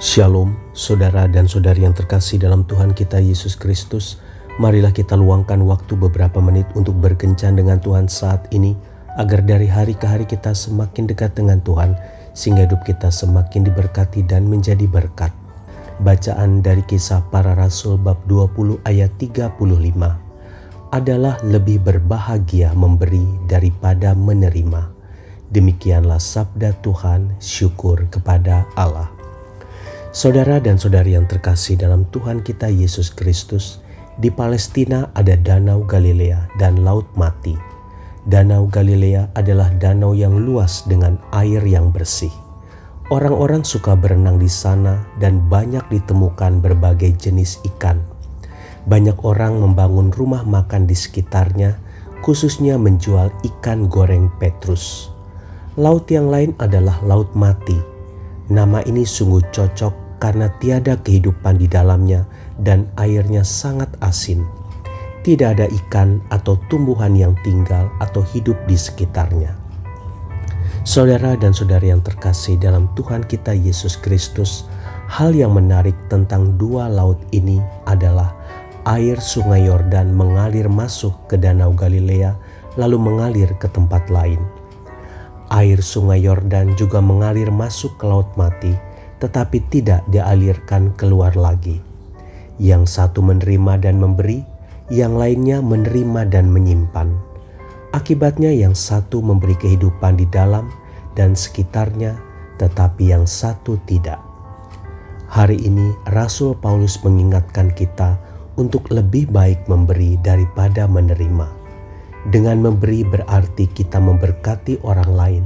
Shalom, saudara dan saudari yang terkasih dalam Tuhan kita Yesus Kristus. Marilah kita luangkan waktu beberapa menit untuk berkencan dengan Tuhan saat ini, agar dari hari ke hari kita semakin dekat dengan Tuhan, sehingga hidup kita semakin diberkati dan menjadi berkat. Bacaan dari Kisah Para Rasul bab 20 ayat 35 adalah lebih berbahagia memberi daripada menerima. Demikianlah sabda Tuhan, syukur kepada Allah. Saudara dan saudari yang terkasih dalam Tuhan kita Yesus Kristus, di Palestina ada Danau Galilea dan Laut Mati. Danau Galilea adalah danau yang luas dengan air yang bersih. Orang-orang suka berenang di sana dan banyak ditemukan berbagai jenis ikan. Banyak orang membangun rumah makan di sekitarnya, khususnya menjual ikan goreng Petrus. Laut yang lain adalah Laut Mati. Nama ini sungguh cocok karena tiada kehidupan di dalamnya dan airnya sangat asin. Tidak ada ikan atau tumbuhan yang tinggal atau hidup di sekitarnya. Saudara dan saudari yang terkasih dalam Tuhan kita Yesus Kristus, hal yang menarik tentang dua laut ini adalah air sungai Yordan mengalir masuk ke Danau Galilea lalu mengalir ke tempat lain. Air sungai Yordan juga mengalir masuk ke Laut Mati, tetapi tidak dialirkan keluar lagi. Yang satu menerima dan memberi, yang lainnya menerima dan menyimpan. Akibatnya yang satu memberi kehidupan di dalam dan sekitarnya, tetapi yang satu tidak. Hari ini Rasul Paulus mengingatkan kita untuk lebih baik memberi daripada menerima. Dengan memberi berarti kita memberkati orang lain,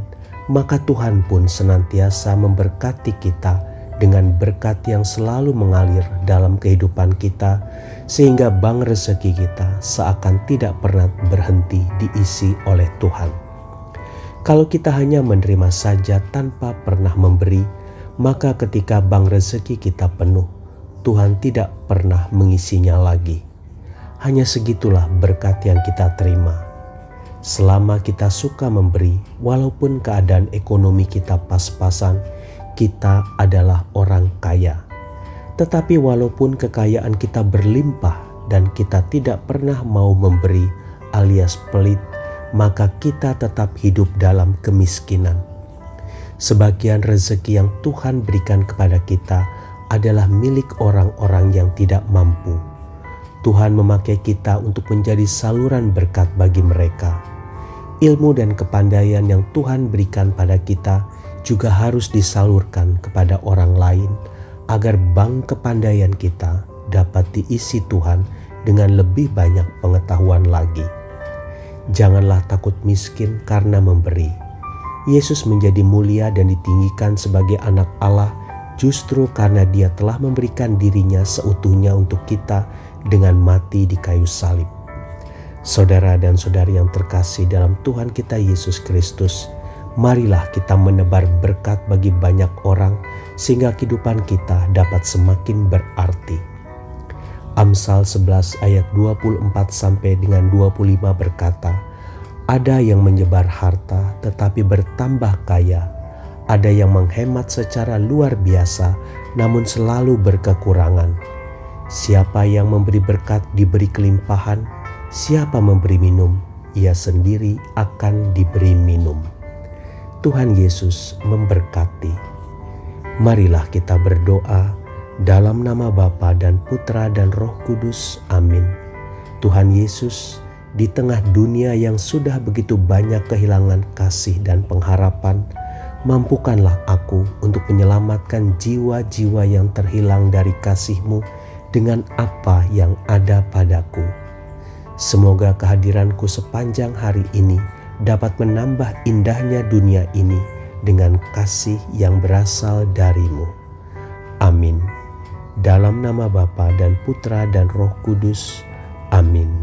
maka Tuhan pun senantiasa memberkati kita dengan berkat yang selalu mengalir dalam kehidupan kita, sehingga bank rezeki kita seakan tidak pernah berhenti diisi oleh Tuhan. Kalau kita hanya menerima saja tanpa pernah memberi, maka ketika bank rezeki kita penuh, Tuhan tidak pernah mengisinya lagi. Hanya segitulah berkat yang kita terima. Selama kita suka memberi, walaupun keadaan ekonomi kita pas-pasan, kita adalah orang kaya. Tetapi walaupun kekayaan kita berlimpah dan kita tidak pernah mau memberi alias pelit, maka kita tetap hidup dalam kemiskinan. Sebagian rezeki yang Tuhan berikan kepada kita adalah milik orang-orang yang tidak mampu. Tuhan memakai kita untuk menjadi saluran berkat bagi mereka. Ilmu dan kepandaian yang Tuhan berikan pada kita juga harus disalurkan kepada orang lain, agar bank kepandaian kita dapat diisi Tuhan dengan lebih banyak pengetahuan lagi. Janganlah takut miskin karena memberi. Yesus menjadi mulia dan ditinggikan sebagai anak Allah justru karena Dia telah memberikan dirinya seutuhnya untuk kita dengan mati di kayu salib. Saudara dan saudari yang terkasih dalam Tuhan kita Yesus Kristus, marilah kita menebar berkat bagi banyak orang sehingga kehidupan kita dapat semakin berarti. Amsal 11 ayat 24 sampai dengan 25 berkata, ada yang menyebar harta tetapi bertambah kaya, ada yang menghemat secara luar biasa namun selalu berkekurangan. Siapa yang memberi berkat diberi kelimpahan, siapa memberi minum, ia sendiri akan diberi minum. Tuhan Yesus memberkati. Marilah kita berdoa dalam nama Bapa dan Putra dan Roh Kudus. Amin. Tuhan Yesus, di tengah dunia yang sudah begitu banyak kehilangan kasih dan pengharapan, mampukanlah aku untuk menyelamatkan jiwa-jiwa yang terhilang dari kasih-Mu dengan apa yang ada padaku. Semoga kehadiranku sepanjang hari ini dapat menambah indahnya dunia ini dengan kasih yang berasal dari-Mu. Amin. Dalam nama Bapa dan Putra dan Roh Kudus. Amin.